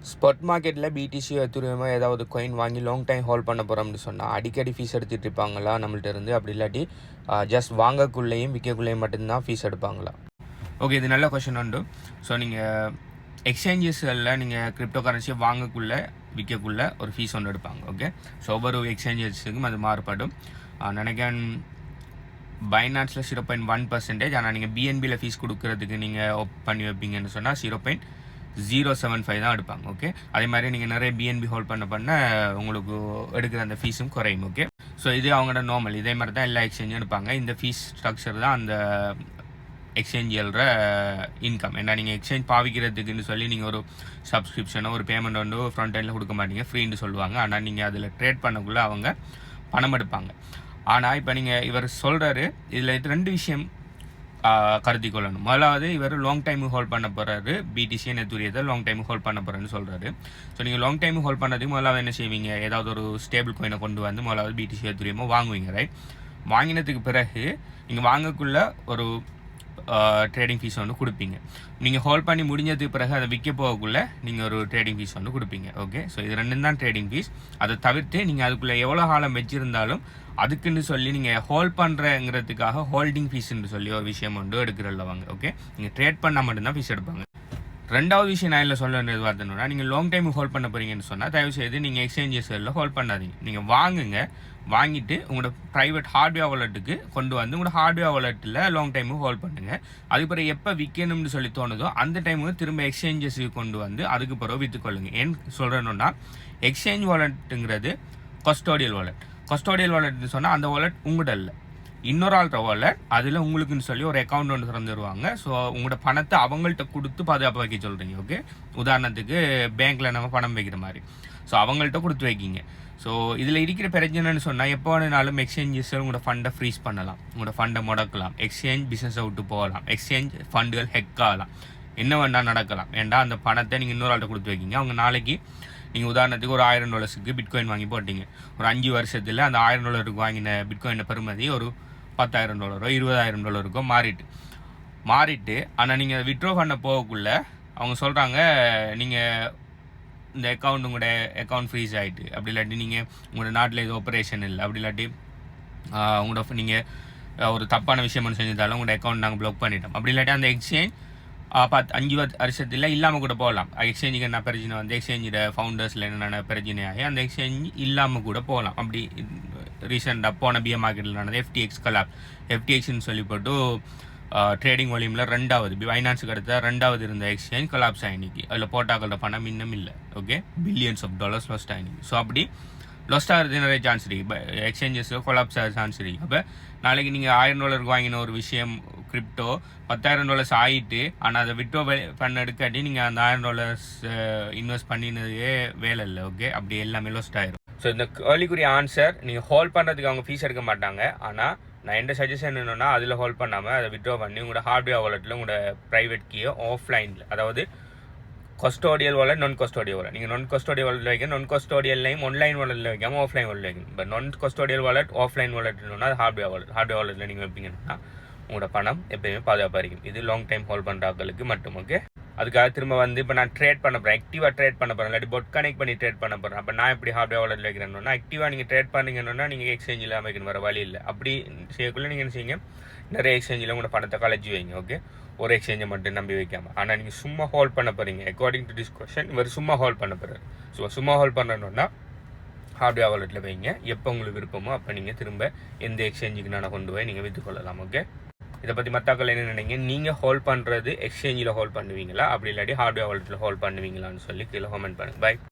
Spot மார்க்கெட்டில் BDC எத்தூரியமோ ஏதாவது coin வாங்கி லாங் டைம் ஹோல்ட் பண்ண போகிறோம்னு சொன்னால் அடிக்கடி ஃபீஸ் எடுத்துகிட்டு இருப்பாங்களா நம்மள்ட்ட இருந்து? அப்படி இல்லாட்டி ஜஸ்ட் வாங்கக்குள்ளேயும் விற்கக்குள்ளேயும் மட்டும்தான் ஃபீஸ் எடுப்பாங்களா? ஓகே, இது நல்ல கொஷின் உண்டு. ஸோ நீங்கள் எக்ஸ்சேஞ்சஸில் நீங்கள் கிரிப்டோ கரன்சியை வாங்கக்குள்ளே விற்கக்குள்ளே ஒரு ஃபீஸ் ஒன்று எடுப்பாங்க. ஓகே, ஸோ ஒவ்வொரு எக்ஸ்சேஞ்சஸுக்கும் அது மாறுபடும். நினைக்கிறேன் பைனான்ஸில் 0.1%. ஆனால் நீங்கள் பிஎன்பியில் ஃபீஸ் கொடுக்கறதுக்கு நீங்கள் பண்ணி வைப்பீங்கன்னு சொன்னால் 0.075 தான் எடுப்பாங்க. ஓகே, அதே மாதிரி நீங்கள் நிறைய பிஎன்பி ஹோல்ட் பண்ண உங்களுக்கு எடுக்கிற அந்த ஃபீஸும் குறையும். ஓகே, ஸோ இது அவங்களோட நார்மல். இதே மாதிரி தான் எல்லா எக்ஸ்சேஞ்சும் எடுப்பாங்க. இந்த ஃபீஸ் ஸ்ட்ரக்சர் தான் அந்த எக்ஸ்சேஞ்ச் எழுற இன்கம். ஏன்னா நீங்கள் எக்ஸ்சேஞ்ச் பாவிக்கிறதுக்குன்னு சொல்லி நீங்கள் ஒரு சப்ஸ்கிரிப்ஷனோ ஒரு பேமெண்ட் வந்து ஃப்ரண்ட் எண்டில் கொடுக்க மாட்டீங்க, ஃப்ரீன்னு சொல்லுவாங்க. ஆனால் நீங்கள் அதில் ட்ரேட் பண்ணக்குள்ளே அவங்க பணம் எடுப்பாங்க. ஆனால் இப்போ நீங்கள் இவர் சொல்கிறாரு, இதில் 2 விஷயம் கருதி கொள்ளணும். முதலாவது, இவர் லாங் டைம் ஹோல்ட் பண்ண போகிறாரு. பிடிசி எத்தூரியத்தை லாங் டைம் ஹோல்ட் பண்ண போகிறேன்னு சொல்கிறாரு. ஸோ நீங்கள் லாங் டைம் ஹோல்ட் பண்ணதுக்கு முதலாவது என்ன செய்வீங்க? ஏதாவது ஒரு ஸ்டேபிள் காயினை கொண்டு வந்து முதலாவது பிடிசி எத்தூரியமோ வாங்குவீங்க, ரைட்? வாங்கினதுக்கு பிறகு நீங்கள் வாங்கக்குள்ள ஒரு ட்ரேடிங் ஃபீஸ் ஒன்று கொடுப்பீங்க. நீங்கள் ஹோல்ட் பண்ணி முடிஞ்சதுக்கு பிறகு அதை விற்க போகக்குள்ளே நீங்கள் ஒரு ட்ரேடிங் ஃபீஸ் ஒன்று கொடுப்பீங்க. ஓகே, ஸோ இது 2 தான் ட்ரேடிங் ஃபீஸ். அதை தவிர்த்து நீங்கள் அதுக்குள்ளே எவ்வளோ காலம் வச்சுருந்தாலும் அதுக்குன்னு சொல்லி நீங்கள் ஹோல்ட் பண்ணுறங்கிறதுக்காக ஹோல்டிங் ஃபீஸ்ன்னு சொல்லி ஒரு விஷயம் ஒன்று எடுக்கிறல்ல வாங்க. ஓகே, நீங்கள் ட்ரேட் பண்ணால் மட்டும்தான் ஃபீஸ் எடுப்பாங்க. 2வது விஷயம் நான் இல்லை சொல்ல வேண்டியது பார்த்தோன்னா, நீங்கள் லாங் டைம் ஹோல்ட் பண்ண போகிறீங்கன்னு சொன்னால் தயவுசெய்து நீங்கள் எக்ஸ்சேஞ்சஸில் ஹோல்ட் பண்ணாதீங்க. நீங்கள் வாங்கிட்டு உங்களோட ப்ரைவேட் ஹார்ட்வேர் வாலெட்டுக்கு கொண்டு வந்து உங்களோட ஹார்ட்வேர் வாலெட்டில் லாங் டைமு ஹோல்ட் பண்ணுங்கள். அதுக்கப்புறம் எப்போ விற்கணும்னு சொல்லி தோணுதோ அந்த டைமுக்கு திரும்ப எக்ஸ்சேஞ்சஸுக்கு கொண்டு வந்து அதுக்கு பிறகு விற்றுக்கொள்ளுங்க. ஏன் சொல்கிறேன்னா, எக்ஸ்சேஞ்ச் வாலெட்டுங்கிறது கஸ்டோடியல் வாலெட். கஸ்டோடியல் வாலெட்னு சொன்னால் அந்த வாலெட் உங்கள்கிட்ட இல்லை, இன்னொரு ஆள்ற வாலெட். அதில் உங்களுக்குன்னு சொல்லி ஒரு அக்கௌண்ட் ஒன்று திறந்துருவாங்க. ஸோ உங்களோட பணத்தை அவங்கள்ட்ட கொடுத்து பாதுகாப்பு வைக்க சொல்கிறீங்க. ஓகே, உதாரணத்துக்கு பேங்க்கில் நம்ம பணம் வைக்கிற மாதிரி. ஸோ அவங்கள்ட்ட கொடுத்து வைக்கிங்க. ஸோ இதில் இருக்கிற பிரச்சனைன்னு சொன்னால், எப்போ வேணுனாலும் எக்ஸ்சேஞ்சஸ் உங்களோட ஃபண்டை ஃப்ரீஸ் பண்ணலாம், உங்களோட ஃபண்டை முடக்கலாம், எக்ஸ்சேஞ்ச் பிஸ்னஸை விட்டு போகலாம், எக்ஸ்சேஞ்ச் ஃபண்டுகள் ஹெக் ஆகலாம், என்ன வேணால் நடக்கலாம். ஏன்டா அந்த பணத்தை நீங்கள் இன்னொரு ஆள்கிட்ட கொடுத்து வைக்கிங்க. அவங்க நாளைக்கு நீங்கள் உதாரணத்துக்கு ஒரு $1000 பிட்காயின் வாங்கி போட்டிங்க. ஒரு 5 வருஷத்தில் அந்த $1000 வாங்கின பிட்காயினை பெறுமதி ஒரு $10,000 $20,000 மாறிட்டு ஆனால் நீங்கள் விட்ரோ பண்ண போகக்குள்ள அவங்க சொல்கிறாங்க, நீங்கள் இந்த உங்களோட அக்கௌண்ட் ஃப்ரீஸ் ஆகிட்டு, அப்படி இல்லாட்டி நீங்கள் உங்களோட நாட்டில் எதுவும் ஆப்ரேஷன் இல்லை, அப்படி இல்லாட்டி உங்களோட நீங்கள் ஒரு தப்பான விஷயம் செஞ்சிருந்தாலும் உங்களோட அக்கௌண்ட் நாங்கள் ப்ளாக் பண்ணிட்டோம், அப்படி இல்லாட்டி அந்த எக்ஸ்சேஞ்ச் 5 வருஷத்தில் இல்லாமல் கூட போகலாம். எக்ஸ்சேஞ்சுக்கு என்ன பிரச்சனை வந்து எக்ஸ்சேஞ்சோட ஃபவுண்டர்ஸில் என்னென்ன பிரச்சனையாகி அந்த எக்ஸ்சேஞ்ச் இல்லாமல் கூட போகலாம். அப்படி ரீசெண்டாக போன பிஎம் மார்க்கெட்டில் நடந்த எஃப்டிஎக்ஸ் கலாப். எஃப்டிஎக்ஸ்ன்னு சொல்லி போட்டு ட்ரேடிங் வால்யூமில் 2வது பைனான்ஸுக்கு அடுத்த 2வது இருந்த எக்ஸ்சேஞ்ச் கொலாப்ஸ் ஆகினிக்கு. அதில் போட்டாக்களோட பணம் இன்னும் இல்லை. Okay, billions of dollars lost ஆகினிக்கு. ஸோ அப்படி லாஸ்ட் ஆகிறது நிறைய சான்ஸ் இருக்குது. எக்ஸ்சேஞ்சஸில் கொலாப்ஸ் ஆகிற சான்ஸ் இருக்குது. அப்போ நாளைக்கு நீங்கள் $1000 வாங்கின ஒரு விஷயம் கிரிப்டோ $10,000 ஆகிட்டு, ஆனால் அதை விட்ரோ பண்ண எடுக்காட்டி நீங்கள் அந்த $1000 இன்வெஸ்ட் பண்ணினதே வேலை இல்லை. ஓகே, அப்படி எல்லாமே லாஸ்ட் ஆயிரும். ஸோ இந்த கேள்விக்குரிய ஆன்சர், நீங்கள் ஹோல்ட் பண்ணுறதுக்கு அவங்க ஃபீஸ் எடுக்க மாட்டாங்க. ஆனால் நான் எந்த சஜஷன் என்னன்னா, அதில் ஹோல்ட் பண்ணாமல் அதை விட்ரோ பண்ணி உங்களோட ஹார்ட்வேர் வாலெட்டில் உங்களோட ப்ரைவேட் கீயை ஆஃப்லைனில், அதாவது கஸ்டோடியல் வாலெட், நான் கஸ்டோடியல் வாலெட், நீங்கள் நான் கஸ்டோடியல் வாலெட்டில் வைக்கணும். நான் கஸ்டோடியல்லையும் ஆன்லைன் வாலெட்டில் வைக்காமல் ஆஃப்லைன் வாலெட் வைக்கணும். இப்போ நான் கஸ்டோடியல் வாலெட் ஆஃப்லைன் வாலெட்னா அது ஹார்ட்வேர் வாலெட்டில் நீங்கள் வைப்பீங்கன்னா உங்களோட பணம் எப்பயுமே பாதுகாப்பாக இருக்கும். இது லாங் டைம் ஹோல்ட் பண்ணுற ஆட்களுக்கு மட்டும். ஓகே, அதுக்காக திரும்ப வந்து இப்போ நான் ட்ரேட் பண்ண போகிறேன், ஆக்டிவாக ட்ரேட் பண்ண போகிறேன், இல்லாட்டி பொட் கனெக்ட் பண்ணி ட்ரேட் பண்ண போகிறேன். அப்போ நான் எப்படி ஹார்ட்வேர் வாலெட்டில் வைக்கிறேன்னா, ஆக்டிவாக நீங்கள் ட்ரேட் பண்ணிங்கன்னா நீங்கள் எக்ஸ்சேஞ்சில் வைக்கணும், வர வழி இல்லை. அப்படி செய்யக்குள்ளே நீங்கள் என்ன செய்யுங்க, நிறைய எக்ஸ்சேஞ்சில் உங்களோட பணத்தை கலைச்சி வைங்க. ஓகே, ஒரு எக்ஸ்சேஞ்சை மட்டும் நம்பி வைக்காமல். ஆனால் நீங்கள் சும்மா ஹோல்ட் பண்ண போகிறீங்க. அக்கார்டிங் டு டிஸ்கஷன் இவர் சும்மா ஹோல்ட் பண்ண போகிறாரு. ஸோ சும்மா ஹோல்ட் பண்ணணுன்னா ஹார்ட்வேர் வாலெட்டில் வைங்க. எப்போ உங்களுக்கு விருப்பமோ அப்போ நீங்கள் திரும்ப எந்த எக்ஸ்சேஞ்சுக்கு நான் கொண்டு போய் நீங்கள் விற்றுக்கொள்ளலாம். ஓகே, இதை பற்றி மற்றாக்கள் என்ன நினைங்க, நீங்கள் ஹோல்ட் பண்ணுறது எக்ஸ்சேஞ்சில் ஹோல்ட் பண்ணுவீங்களா, அப்படி இல்லாட்டி ஹார்ட்வேர் வாலெட்டில் ஹோல்ட் பண்ணுவீங்களான்னு சொல்லி கீழே கமெண்ட் பண்ணுங்கள். பை.